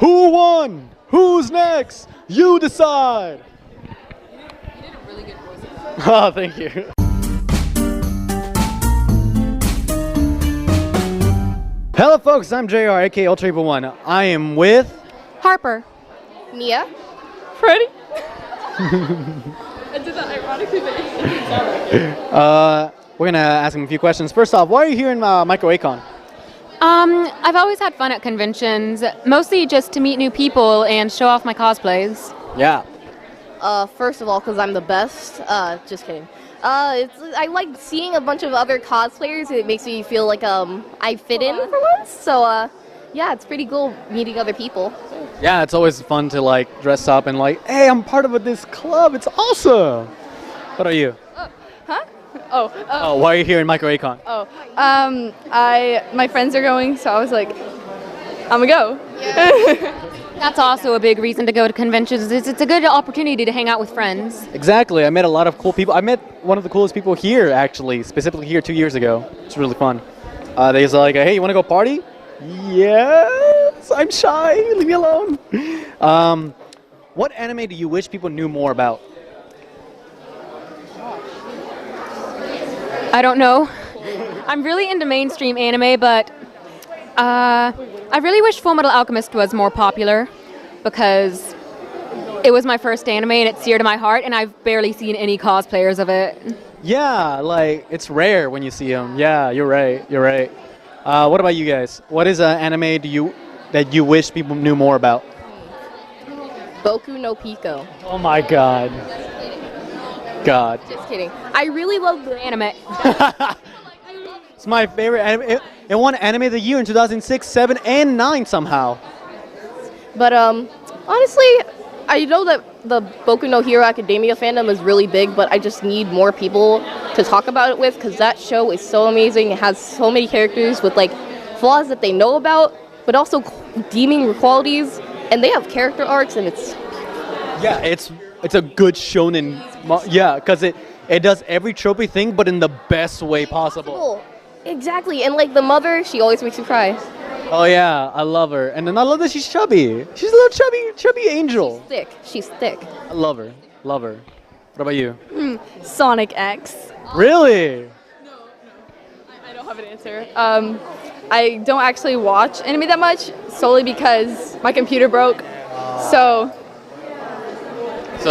Who won? Who's next? You decide. You did a really good voice of that. Oh, thank you. Hello, folks. I'm JR, aka Ultra Evil One. I am with. Harper. Mia? Freddie. I did that ironically, but it didn't sound like it. We're gonna ask him a few questions. First off, why are you here in Micro A-kon? I've always had fun at conventions, mostly just to meet new people and show off my cosplays. Yeah. First of all, because I'm the best. Just kidding. I like seeing a bunch of other cosplayers. It makes me feel like I fit in for once. So yeah, it's pretty cool meeting other people. Yeah, it's always fun to like dress up and like, hey, I'm part of this club. It's awesome. What are you? Huh? Oh, why are you here in Micro A-kon? My friends are going, so I was like, I'm gonna go. That's also a big reason to go to conventions. It's a good opportunity to hang out with friends. Exactly. I met a lot of cool people. I met one of the coolest people here, actually, specifically here 2 years ago. It's really fun. They was like, hey, you want to go party? Yes. I'm shy. Leave me alone. What anime do you wish people knew more about? I don't know. I'm really into mainstream anime, but I really wish Fullmetal Alchemist was more popular because it was my first anime and it's dear to my heart, and I've barely seen any cosplayers of it. Yeah, like it's rare when you see them. Yeah, you're right. You're right. What about you guys? What is an anime that you wish people knew more about? Boku no Pico. Oh my God. God. Just kidding. I really love the Anime. It's my favorite anime. It won Anime of the Year in 2006, 7, and 9 somehow. But honestly, I know that the Boku no Hero Academia fandom is really big, but I just need more people to talk about it with because that show is so amazing. It has so many characters with like flaws that they know about, but also redeeming qualities, and they have character arcs, and it's It's a good shonen. Yeah, because it does every tropey thing, but in the best way possible. Exactly, and like the mother, she always makes you cry. Oh yeah, I love her, and then I love that she's chubby. She's a little chubby angel. She's thick. I love her. Love her. What about you? Sonic X. Really? No. I don't have an answer. I don't actually watch anime that much, solely because my computer broke. So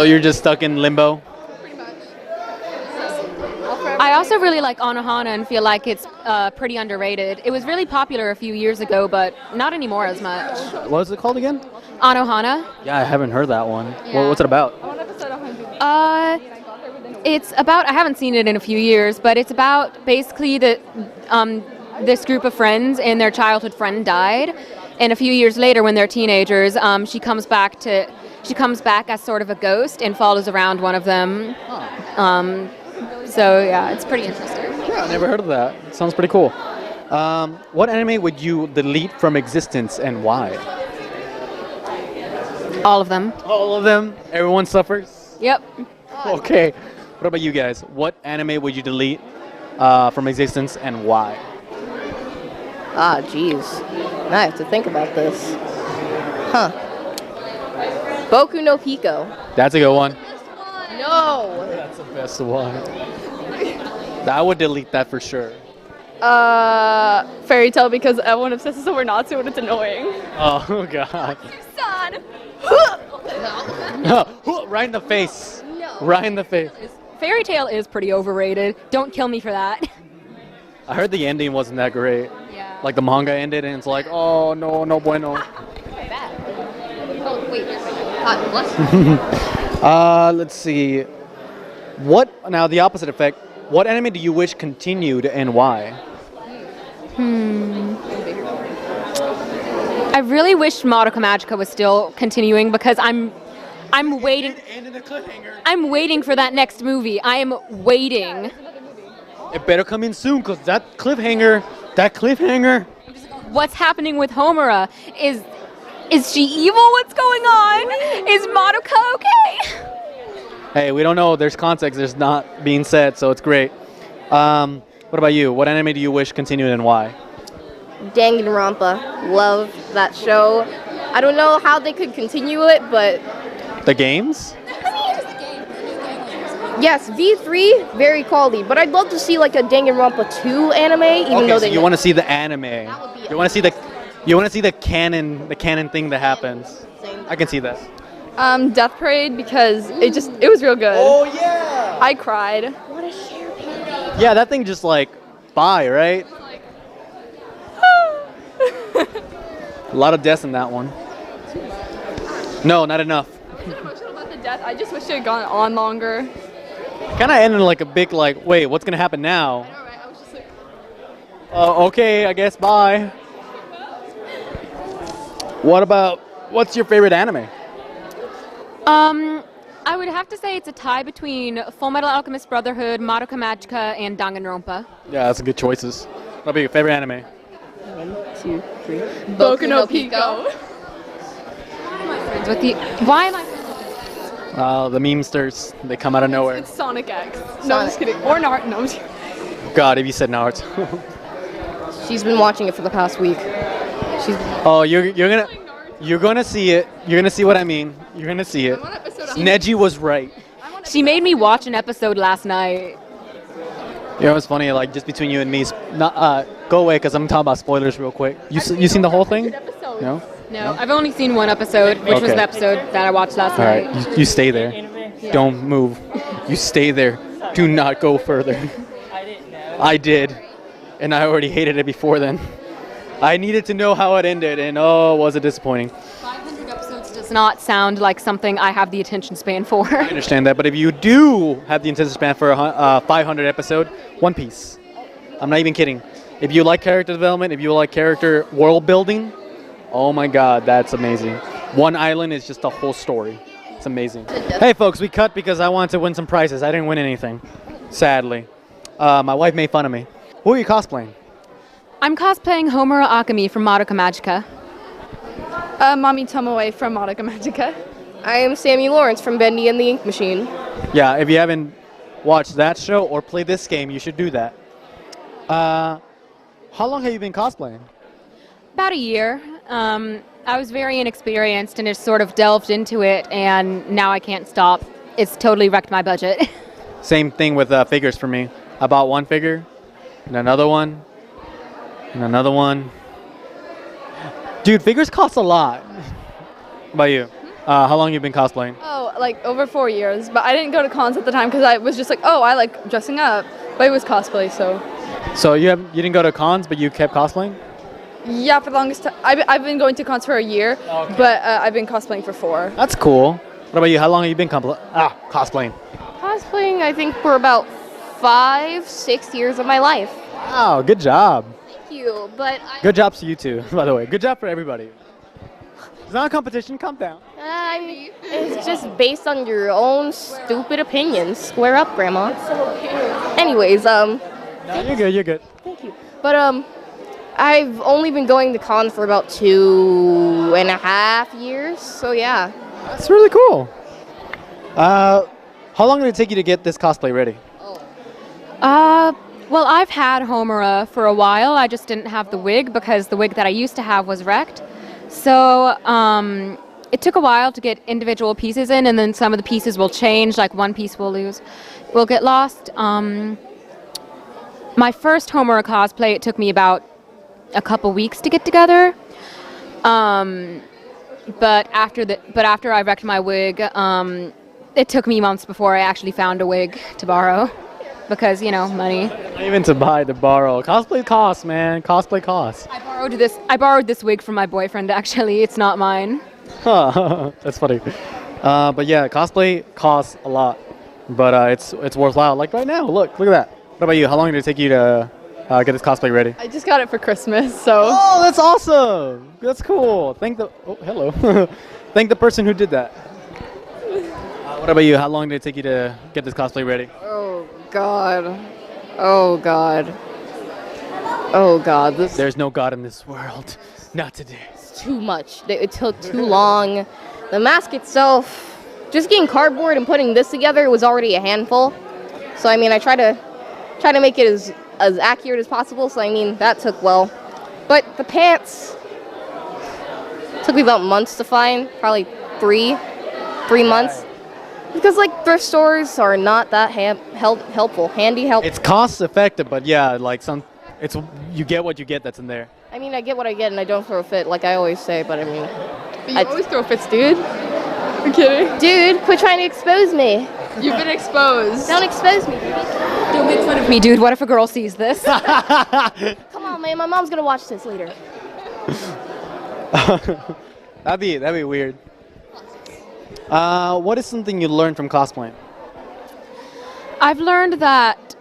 you're just stuck in limbo? I also really like Anohana and feel like it's pretty underrated. It was really popular a few years ago, but not anymore as much. What is it called again? Anohana. Yeah, I haven't heard that one. Yeah. What's it about? It's about, I haven't seen it in a few years, but it's about basically this group of friends and their childhood friend died, and a few years later when they're teenagers, she comes back as sort of a ghost and follows around one of them. So yeah, it's pretty interesting. Yeah, I never heard of that. It sounds pretty cool. What anime would you delete from existence and why? All of them. All of them? Everyone suffers? Yep. Okay. What about you guys? What anime would you delete from existence and why? Jeez. I have to think about this. Boku no Pico. That's a good one. No! That's the best one. I would delete that for sure. Fairy Tale, because everyone obsesses over Natsu and it's annoying. Oh God. Son. Right in the face. No. Right in the face. Fairy Tale is pretty overrated. Don't kill me for that. I heard the ending wasn't that great. Yeah. Like the manga ended and it's like, oh no, no bueno. Oh, wait, there's what? Let's see. Now the opposite effect. What anime do you wish continued and why? I really wish Madoka Magica was still continuing because I'm waiting. I'm waiting for that next movie. I am waiting. It better come in soon, cause that cliffhanger. What's happening with Homura? Is she evil? What's going on? Is Madoka okay? Hey, we don't know. There's context. There's not being said, so it's great. What about you? What anime do you wish continued and why? Danganronpa. Love that show. I don't know how they could continue it, but The games? yes, V3 very quality. But I'd love to see like a Danganronpa 2 anime, even Okay, though so they. you want to see the anime. would be You want to see the canon thing that happens. I can see that. Death Parade because it was real good. Oh yeah. I cried. Yeah, that thing just like bye, right? A lot of deaths in that one. No, not enough. Emotional about the death. I just wish it had gone on longer. Kind of ended like a big like, wait, what's gonna happen now? I know, right? I was just like, Okay, I guess bye. What's your favorite anime? I would have to say it's a tie between Full Metal Alchemist Brotherhood, Madoka Magica, and Danganronpa. Yeah, that's some good choices. What'll be your favorite anime? 1, 2, 3. Boku no Pico. Friends with you. Why am I? The memesters, they come out of nowhere. It's Sonic X. No, I'm just kidding. Or Naruto. No, I'm just kidding. God, if you said Naruto. She's been watching it for the past week. She's. Oh, you're gonna see it. You're gonna see what I mean. You're gonna see it. I'm on episode Neji was right. She made me watch an episode last night. You know, it's funny, like, just between you and me, go away, because I'm talking about spoilers real quick. You seen the whole thing? No? No, I've only seen one episode, which was Okay. the episode that I watched last All night. right, you stay there. Don't move. You stay there. Do not go further. I did, and I already hated it before then. I needed to know how it ended, and oh, was it disappointing. 500 episodes does not sound like something I have the attention span for. I understand that, but if you do have the attention span for a 500 episode, One Piece. I'm not even kidding. If you like character development, if you like character world building, oh my God, that's amazing. One Island is just a whole story. It's amazing. Hey folks, we cut because I wanted to win some prizes. I didn't win anything, sadly. My wife made fun of me. Who are you cosplaying? I'm cosplaying Homura Akemi from Madoka Magica. Mami Tomoe from Madoka Magica. I am Sammy Lawrence from Bendy and the Ink Machine. Yeah, if you haven't watched that show or played this game, you should do that. How long have you been cosplaying? About a year. I was very inexperienced and just sort of delved into it, and now I can't stop. It's totally wrecked my budget. Same thing with figures for me. I bought one figure, and another one, and another one. Dude, figures cost a lot. How about you? How long you been cosplaying? Oh, like over 4 years. But I didn't go to cons at the time because I was just like, oh, I like dressing up. But it was cosplay, so. So you didn't go to cons, but you kept cosplaying? Yeah, for the longest time. I've been going to cons for a year, but I've been cosplaying for 4. That's cool. What about you? How long have you been cosplaying? Cosplaying, I think, for about 5-6 years of my life. Wow, good job. Thank you, but Good job to you too, by the way. Good job for everybody. It's not a competition. Calm down. it's just based on your own stupid opinions. Square up, Grandma. Anyways, No, you're good. You're good. thank you. But I've only been going to cons for about 2.5 years, so yeah. That's really cool. How long did it take you to get this cosplay ready? Well, I've had Homura for a while. I just didn't have the wig because the wig that I used to have was wrecked. So it took a while to get individual pieces in, and then some of the pieces will change, like one piece will get lost. My first Homura cosplay, it took me about a couple weeks to get together. But after I wrecked my wig, it took me months before I actually found a wig to borrow. Because, money. Not even to borrow. Cosplay costs, man. Cosplay costs. I borrowed this wig from my boyfriend, actually. It's not mine. Huh. That's funny. But yeah, cosplay costs a lot. But it's worthwhile. Like right now, look at that. What about you? How long did it take you to get this cosplay ready? I just got it for Christmas, so. Oh, that's awesome. That's cool. Hello. Thank the person who did that. What about you? How long did it take you to get this cosplay ready? Oh God. Oh God. Oh God. There's no God in this world. Not today. Too much. It took too long. The mask itself, just getting cardboard and putting this together was already a handful. So I mean, I try to make it as accurate as possible. So I mean, that took well. But the pants Took me about months to find, probably three months. Because like thrift stores are not that helpful, handy help. It's cost effective, but yeah, like you get what you get that's in there. I mean, I get what I get, and I don't throw a fit, like I always say. But I mean, But you always throw fits, dude. I'm kidding. dude, quit trying to expose me. You've been exposed. Don't expose me. Don't make fun of me, dude. What if a girl sees this? Come on, man. My mom's gonna watch this later. That'd be weird. What is something you learned from cosplaying? I've learned that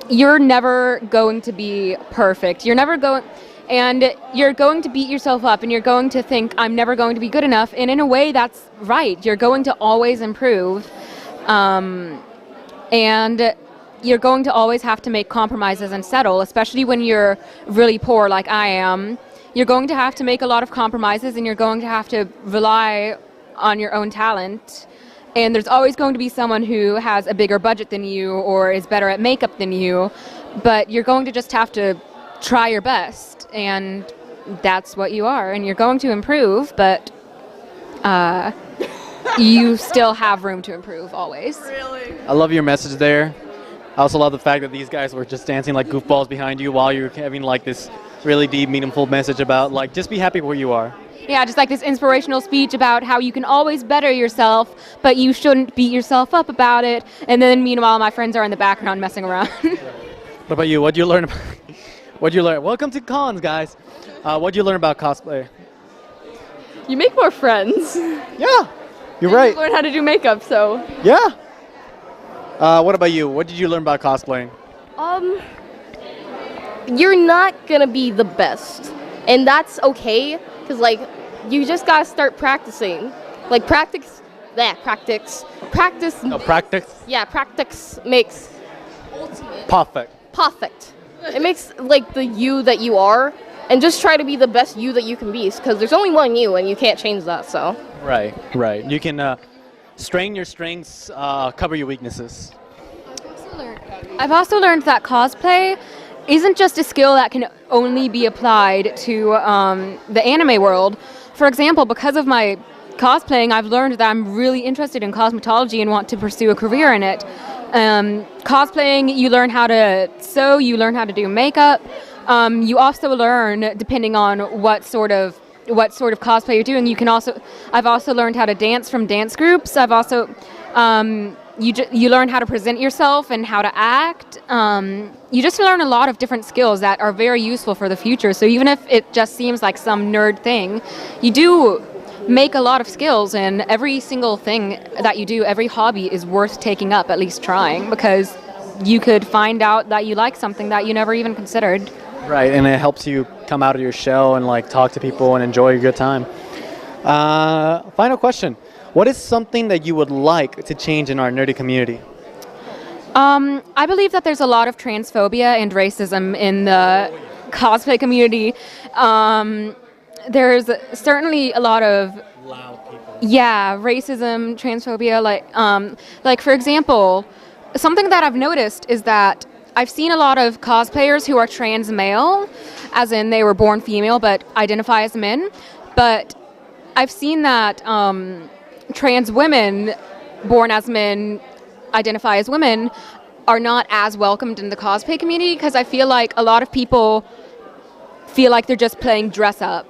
you're never going to be perfect. You're going to beat yourself up, and you're going to think, I'm never going to be good enough. And in a way, that's right. You're going to always improve. And you're going to always have to make compromises and settle, especially when you're really poor like I am. You're going to have to make a lot of compromises, and you're going to have to rely on your own talent. And there's always going to be someone who has a bigger budget than you or is better at makeup than you, but you're going to just have to try your best, and that's what you are. And you're going to improve, but you still have room to improve always. Really? I love your message there. I also love the fact that these guys were just dancing like goofballs behind you while you're having like this really deep, meaningful message about like just be happy where you are. Yeah, just like this inspirational speech about how you can always better yourself, but you shouldn't beat yourself up about it. And then meanwhile, my friends are in the background messing around. What about you? What'd you learn? What'd you learn? Welcome to cons, guys. What'd you learn about cosplay? You make more friends. Yeah, you're right. You learn how to do makeup, so. Yeah. What about you? What did you learn about cosplaying? You're not gonna be the best, and that's okay. Cause like, you just gotta start practicing. Like practice. No, practice. Yeah, Practice makes perfect. perfect. It makes like the you that you are, and just try to be the best you that you can be. Because there's only one you, and you can't change that. So. Right. You can strain your strengths, cover your weaknesses. I've also learned that cosplay isn't just a skill that can only be applied to the anime world. For example, because of my cosplaying, I've learned that I'm really interested in cosmetology and want to pursue a career in it. Cosplaying, you learn how to sew, you learn how to do makeup. You also learn, depending on what sort of cosplay you're doing. I've also learned how to dance from dance groups. I've also you learn how to present yourself and how to act. You just learn a lot of different skills that are very useful for the future. So even if it just seems like some nerd thing, you do make a lot of skills, and every single thing that you do, every hobby is worth taking up, at least trying, because you could find out that you like something that you never even considered. Right, and it helps you come out of your shell and like talk to people and enjoy a good time. Final question. What is something that you would like to change in our nerdy community? I believe that there's a lot of transphobia and racism in the cosplay community. There's certainly a lot of Loud people. yeah, racism, transphobia. Like for example, something that I've noticed is that I've seen a lot of cosplayers who are trans male, as in they were born female but identify as men. But I've seen that trans women born as men identify as women are not as welcomed in the cosplay community, because I feel like a lot of people feel like they're just playing dress up,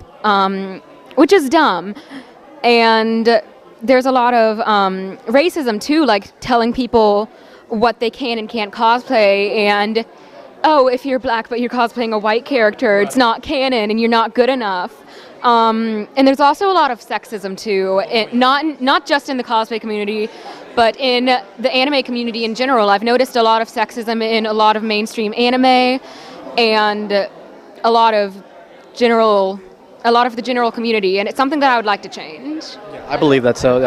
which is dumb. And there's a lot of racism too, like telling people what they can and can't cosplay, and oh, if you're black but you're cosplaying a white character, it's not canon and you're not good enough. And there's also a lot of sexism too, not just in the cosplay community, but in the anime community in general. I've noticed a lot of sexism in a lot of mainstream anime, and a lot of the general community, and it's something that I would like to change. I believe that. So,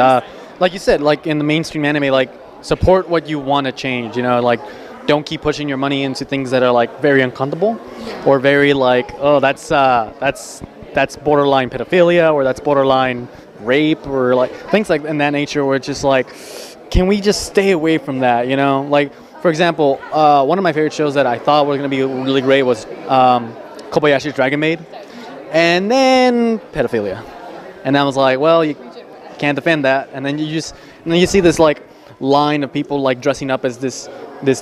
like you said, like in the mainstream anime, like support what you want to change. You know, like don't keep pushing your money into things that are like very uncomfortable, or very like, oh, that's borderline pedophilia, or that's borderline rape, or like things like in that nature, where it's just like, can we just stay away from that? You know, like for example, one of my favorite shows that I thought was going to be really great was Kobayashi's Dragon Maid. and then pedophilia. And I was like, well, you can't defend that. And then you see this like line of people like dressing up as this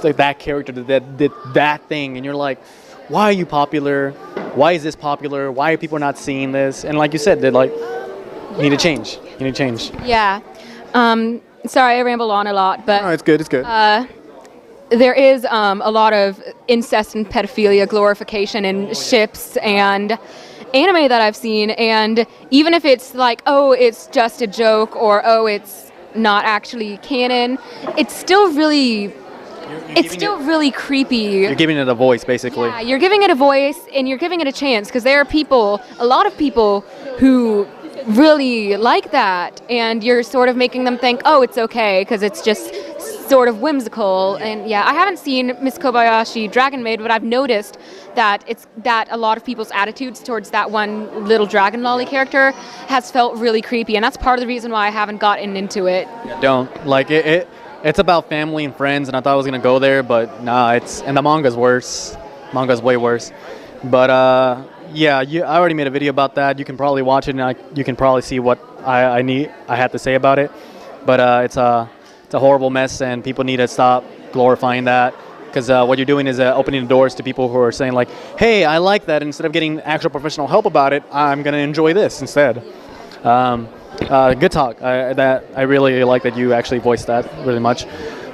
like, that character that did that thing, and you're like, why are you popular? Why is this popular? Why are people not seeing this? And like you said, they're like, you need to change. You need to change. Yeah. Sorry, I ramble on a lot, but No, it's good. It's good. there is a lot of incest and pedophilia glorification in ships and anime that I've seen, and even if it's like, oh, it's just a joke, or oh, it's not actually canon, it's still really really creepy. You're giving it a voice, basically. Yeah, you're giving it a voice and you're giving it a chance, because there are a lot of people who really like that, and you're sort of making them think, oh, it's okay because it's just sort of whimsical. And yeah, I haven't seen Miss Kobayashi Dragon Maid, but I've noticed that a lot of people's attitudes towards that one little dragon lolly character has felt really creepy, and that's part of the reason why I haven't gotten into it. Don't like it. It's about family and friends, and I thought I was gonna go there, but nah. And the manga's worse. Manga's way worse. But yeah, I already made a video about that. You can probably watch it, and you can probably see what I had to say about it. But it's a horrible mess, and people need to stop glorifying that, because what you're doing is opening the doors to people who are saying like, hey, I like that. Instead of getting actual professional help about it, I'm gonna enjoy this instead. Good talk. I really like that you actually voiced that really much.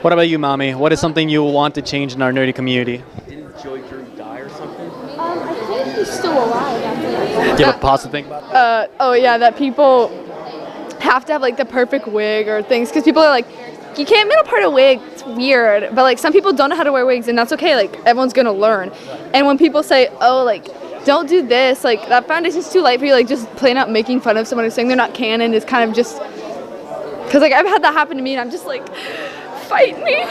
What about you, Mami? What is something you want to change in our nerdy community? Didn't Joey Drew die or something? I think he's still alive. Do you have a positive thing about that? Oh yeah, that people have to have like the perfect wig or things, because people are like, you can't middle part a wig, it's weird. But like some people don't know how to wear wigs, and that's okay, like everyone's gonna learn. And when people say, oh, like don't do this, like that foundation's too light for you, like just plain out making fun of someone who's saying they're not canon is kind of just, because like I've had that happen to me, and I'm just like, fight me.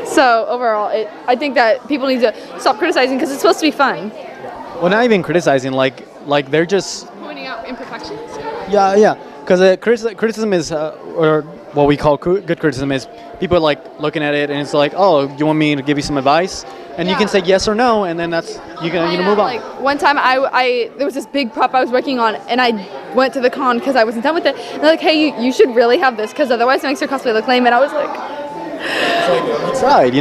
So overall, I think that people need to stop criticizing, because it's supposed to be fun. Well, not even criticizing, like they're just Pointing out imperfections. yeah, because criticism is or what we call good criticism is people like looking at it, and it's like, oh, you want me to give you some advice, and you can say yes or no, and then that's you can move on. Like one time, I there was this big prop I was working on, and I went to the con because I wasn't done with it. And they're like, hey, you should really have this, because otherwise it makes your cosplay look lame. And I was like, You tried,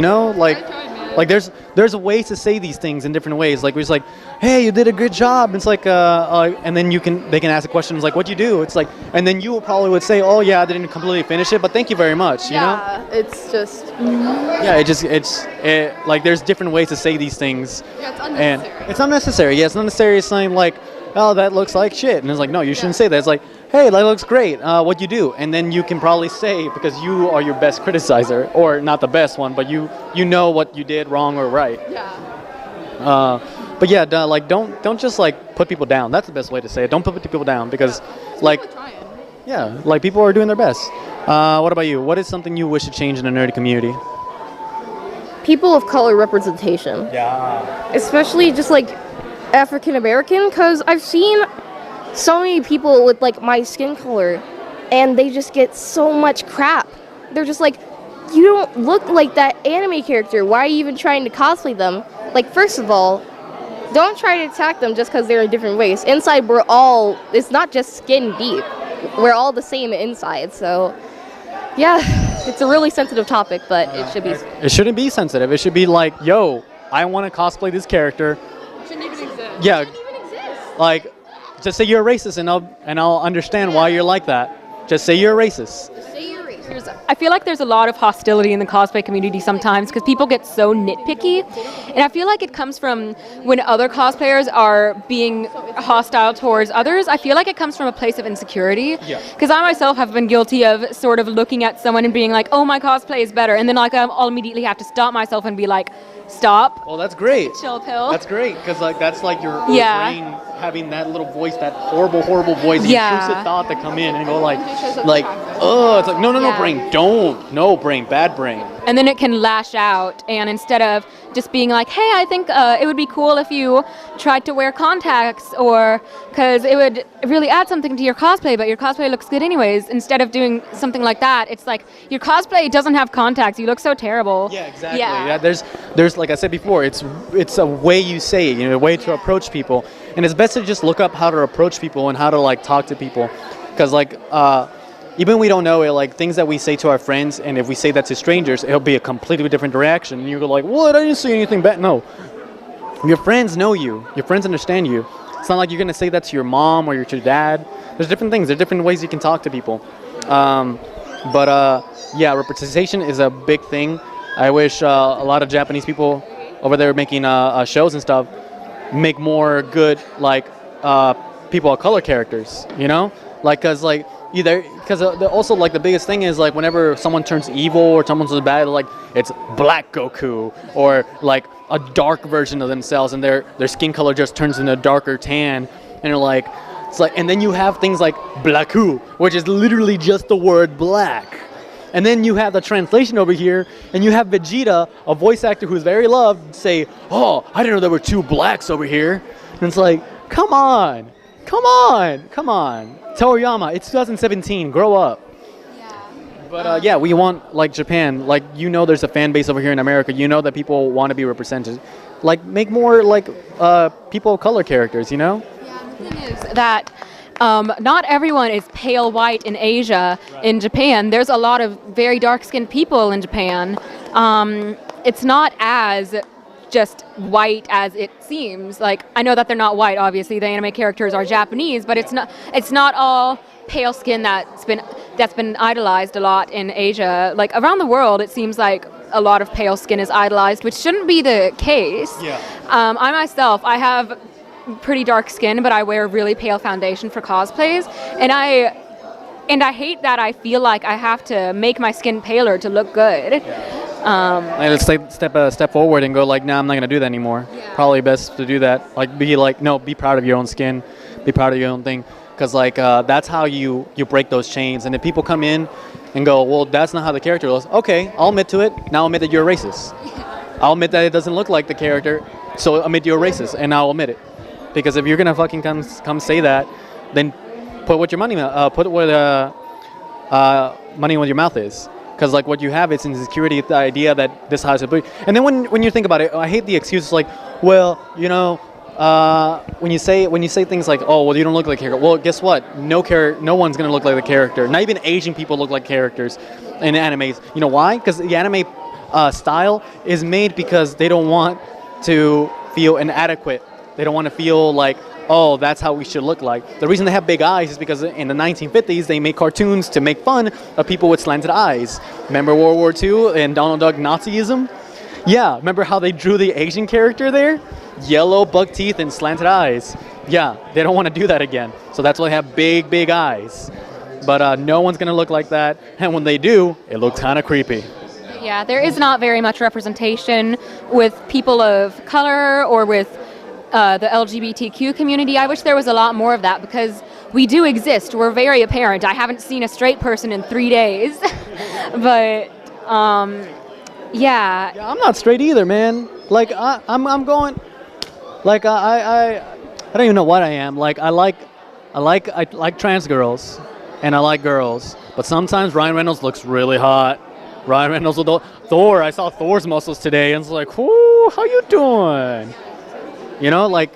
like there's ways to say these things in different ways. Like we're just like, hey, you did a good job. It's like and then they can ask the questions like, what'd you do? It's like, and then you probably would say, oh yeah, I didn't completely finish it, but thank you very much. You know? yeah, it's just, Yeah, it's like there's different ways to say these things. yeah, it's And unnecessary. it's unnecessary. Yeah, it's unnecessary saying like, oh, that looks like shit. And it's like, no, you shouldn't say that. It's like, hey, that looks great. What'd you do? And then you can probably say, because you are your best criticizer, or not the best one, but you know what you did wrong or right. Yeah. But yeah, like don't just like put people down. That's the best way to say it. Don't put people down, because like Trying. yeah, like people are doing their best. What about you? What is something you wish to change in the nerdy community? People of color representation. Yeah. Especially just like African American, because I've seen so many people with like my skin color, and they just get so much crap. They're just like, you don't look like that anime character. Why are you even trying to cosplay them? Like, first of all, don't try to attack them just because they're in different ways. Inside, it's not just skin deep. We're all the same inside. So yeah, it's a really sensitive topic, but it should be. It shouldn't be sensitive. It should be like, yo, I want to cosplay this character. Shouldn't even exist. Yeah, It doesn't even exist. like just say you're a racist, and I'll understand why you're like that. Just say you're a racist. Say you're racist. I feel like there's a lot of hostility in the cosplay community sometimes, because people get so nitpicky, and I feel like it comes from when other cosplayers are being hostile towards others. I feel like it comes from a place of insecurity, because I myself have been guilty of sort of looking at someone and being like, oh, my cosplay is better, and then like I'll immediately have to stop myself and be like, stop, Well, that's great. chill pill. That's great, because like that's like your Yeah. brain having that little voice, that horrible voice, the Yeah. intrusive thought that come in and go like, oh, it's like no, Yeah. brain, don't, no brain, bad brain. And then it can lash out, and instead of just being like, hey, I think it would be cool if you tried to wear contacts, or because it would really add something to your cosplay, but your cosplay looks good anyways. Instead of doing something like that, it's like, your cosplay doesn't have contacts, you look so terrible. Yeah, exactly. Yeah. Yeah, there's like I said before, it's a way you say it, a way to approach people. And it's best to just look up how to approach people and how to like talk to people, because like even we don't know it, like things that we say to our friends, and if we say that to strangers, it'll be a completely different reaction. And you go like, what? I didn't say anything bad. No, your friends know you. Your friends understand you. It's not like you're gonna say that to your mom or to your dad. There's different things. There's different ways you can talk to people. Yeah, representation is a big thing. I wish a lot of Japanese people over there making shows and stuff make more good like people of color characters. You know, like because like either because also like the biggest thing is like whenever someone turns evil or someone turns bad, like it's Black Goku or like a dark version of themselves, and their skin color just turns into a darker tan, and they're like. It's like, and then you have things like Blacku, which is literally just the word black. And then you have the translation over here, and you have Vegeta, a voice actor who's very loved, say, "Oh, I didn't know there were two blacks over here." And it's like, come on. Toriyama, it's 2017, grow up. But yeah, we want, like Japan, like, you know there's a fan base over here in America. You know that people want to be represented. Like, make more, like, people of color characters, you know? The thing is that not everyone is pale white in Asia. In Japan, there's a lot of very dark-skinned people in Japan. It's not as just white as it seems. Like, I know that they're not white, obviously. The anime characters are Japanese, but it's not all pale skin that's been idolized a lot in Asia. Like, around the world, it seems like a lot of pale skin is idolized, which shouldn't be the case. Yeah. I myself, I have pretty dark skin, but I wear really pale foundation for cosplays, and I hate that I feel like I have to make my skin paler to look good. Let's step forward and go like, nah, I'm not gonna do that anymore. Yeah. Probably best to do that. Like, be proud of your own skin, be proud of your own thing, because like that's how you break those chains. And if people come in and go, well, that's not how the character looks. Okay, I'll admit to it. Now I'll admit that you're a racist. I'll admit that it doesn't look like the character, so admit you're a racist, and I'll admit it. Because if you're gonna fucking come say that, then put what your money where your mouth is. Because like what you have is insecurity, the idea that this has to be. And then when you think about it, I hate the excuses like, well, you know, when you say things like, oh, well, you don't look like a character. Well, guess what? No one's gonna look like the character. Not even Asian people look like characters in animes. You know why? Because the anime style is made because they don't want to feel inadequate. They don't want to feel like, oh, that's how we should look like. The reason they have big eyes is because in the 1950s, they made cartoons to make fun of people with slanted eyes. Remember World War II and Donald Duck Nazism? Yeah, remember how they drew the Asian character there? Yellow, buck teeth, and slanted eyes. Yeah, they don't want to do that again. So that's why they have big, big eyes. But no one's going to look like that. And when they do, it looks kind of creepy. Yeah, there is not very much representation with people of color or with the LGBTQ community. I wish there was a lot more of that, because we do exist. We're very apparent. I haven't seen a straight person in 3 days. But, yeah. I'm not straight either, man. Like, I'm going, like, I don't even know what I am. Like, I like trans girls, and I like girls. But sometimes Ryan Reynolds looks really hot. Ryan Reynolds with Thor. I saw Thor's muscles today, and it's like, whoo, how you doing? You know, like...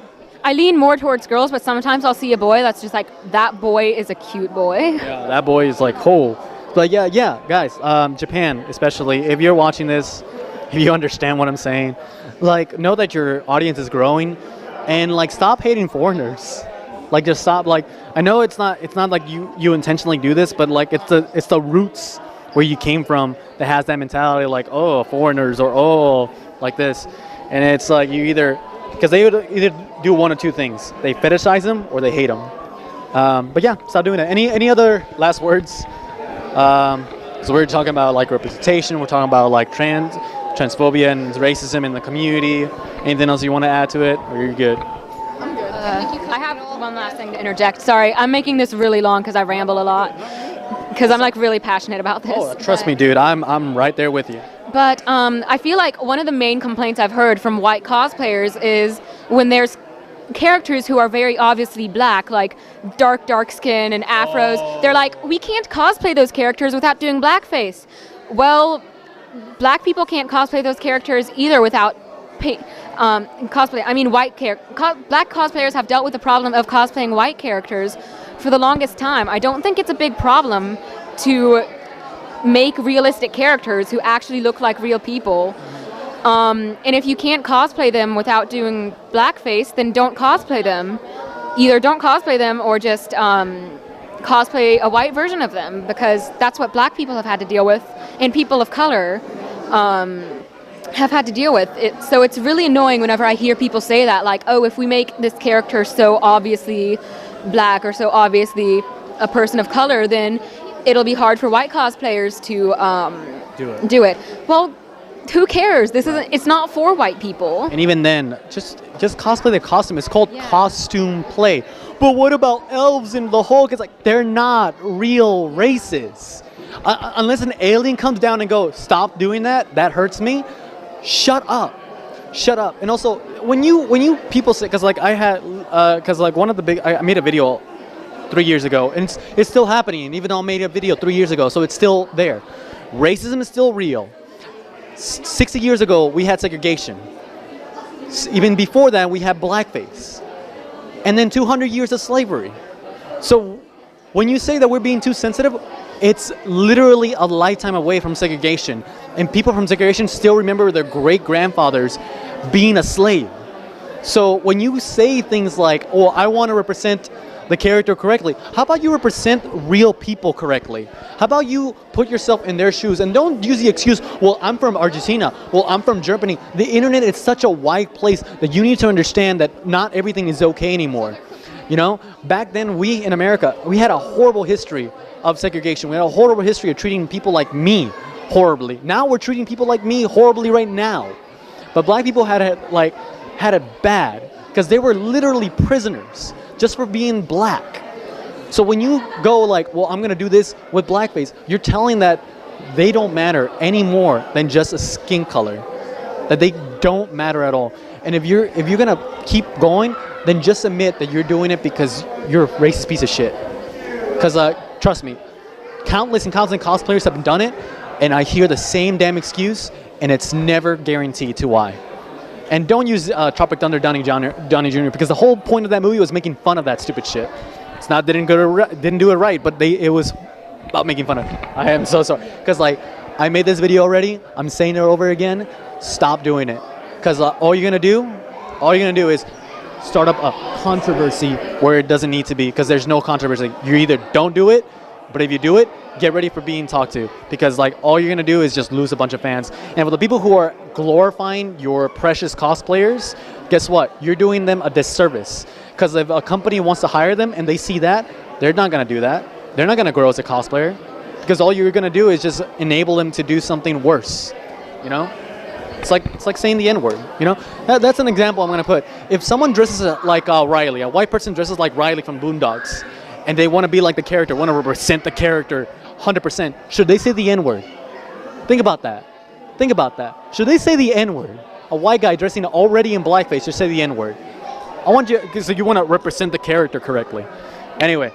I lean more towards girls, but sometimes I'll see a boy that's just like, that boy is a cute boy. Yeah, that boy is like, oh. But yeah, guys, Japan especially, if you're watching this, if you understand what I'm saying, like, know that your audience is growing, and like, stop hating foreigners. Like, just stop. Like, I know it's not like you intentionally do this, but like, it's the roots where you came from that has that mentality, like, oh, foreigners, or oh, like this. And it's like, you either... Because they would either do one or two things. They fetishize them or they hate them. But yeah, stop doing that. Any other last words? So we're talking about like representation. We're talking about like transphobia and racism in the community. Anything else you want to add to it? Or you're good? I'm good. I have one last thing to interject. Sorry, I'm making this really long because I ramble a lot. Because I'm like really passionate about this. Oh, trust me, dude. I'm right there with you. But I feel like one of the main complaints I've heard from white cosplayers is when there's characters who are very obviously black, like dark skin and afros, they're like, we can't cosplay those characters without doing blackface. Well, black people can't cosplay those characters either without cosplay. I mean, black cosplayers have dealt with the problem of cosplaying white characters for the longest time. I don't think it's a big problem to make realistic characters who actually look like real people. And if you can't cosplay them without doing blackface, then don't cosplay them. Either don't cosplay them or just cosplay a white version of them, because that's what black people have had to deal with, and people of color have had to deal with it. So it's really annoying whenever I hear people say that, like, oh, if we make this character so obviously black or so obviously a person of color, then it'll be hard for white cosplayers to do it. Well, who cares? It's not for white people. And even then, just cosplay the costume. It's called costume play. But what about elves and the Hulk? It's like, they're not real races. Unless an alien comes down and goes, stop doing that, that hurts me. Shut up. And also, when you people say, because like I made a video 3 years ago, and it's still happening, even though I made a video 3 years ago, so it's still there. Racism is still real. 60 years ago, we had segregation. Even before that, we had blackface. And then 200 years of slavery. So when you say that we're being too sensitive, it's literally a lifetime away from segregation. And people from segregation still remember their great-grandfathers being a slave. So when you say things like, oh, I want to represent the character correctly, how about you represent real people correctly? How about you put yourself in their shoes and don't use the excuse, well, I'm from Argentina, well, I'm from Germany. The internet is such a wide place that you need to understand that not everything is okay anymore. You know, back then we in America, we had a horrible history of segregation. We had a horrible history of treating people like me horribly. Now we're treating people like me horribly right now. But black people had it bad because they were literally prisoners just for being black. So when you go like, well, I'm gonna do this with blackface, you're telling that they don't matter any more than just a skin color. That they don't matter at all. And if you're gonna keep going, then just admit that you're doing it because you're a racist piece of shit. Because trust me, countless cosplayers have done it, and I hear the same damn excuse, and it's never guaranteed to why. And don't use Tropic Thunder Downey Jr. because the whole point of that movie was making fun of that stupid shit. It's not didn't do it right, but it was about making fun of it. I am so sorry because like I made this video already. I'm saying it over again. Stop doing it because all you're gonna do is start up a controversy where it doesn't need to be because there's no controversy. You either don't do it, but if you do it, get ready for being talked to because like all you're gonna do is just lose a bunch of fans. And for the people who are glorifying your precious cosplayers, guess what? You're doing them a disservice because if a company wants to hire them and they see that, they're not gonna do that. They're not gonna grow as a cosplayer because all you're gonna do is just enable them to do something worse. You know? It's like saying the N-word. You know? That's an example I'm gonna put. If someone dresses like Riley, a white person dresses like Riley from Boondocks, and they want to be like the character, want to represent the character 100%, should they say the N-word? Think about that. Should they say the N-word? A white guy dressing already in blackface should say the N-word. I want you, because you want to represent the character correctly. Anyway,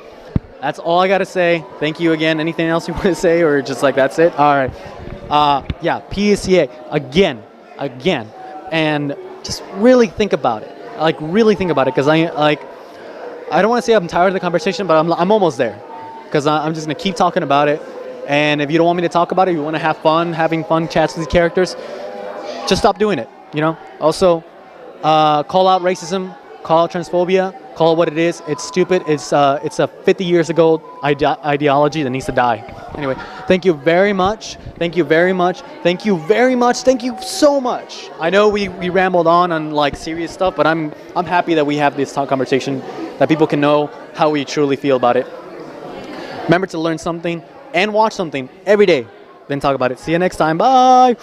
that's all I got to say. Thank you again. Anything else you want to say, or just like that's it? All right. Yeah, PSCA, again. And just really think about it. Really think about it, because I don't want to say I'm tired of the conversation, but I'm almost there. Because I'm just going to keep talking about it. And if you don't want me to talk about it, you want to have fun, having fun chats with these characters, just stop doing it, you know? Also, call out racism, call out transphobia, call it what it is. It's stupid. It's a 50 years ago ideology that needs to die. Anyway, thank you very much. Thank you very much. Thank you very much. Thank you so much. I know we rambled on like serious stuff, but I'm happy that we have this conversation, that people can know how we truly feel about it. Remember to learn something and watch something every day, then talk about it. See you next time. Bye.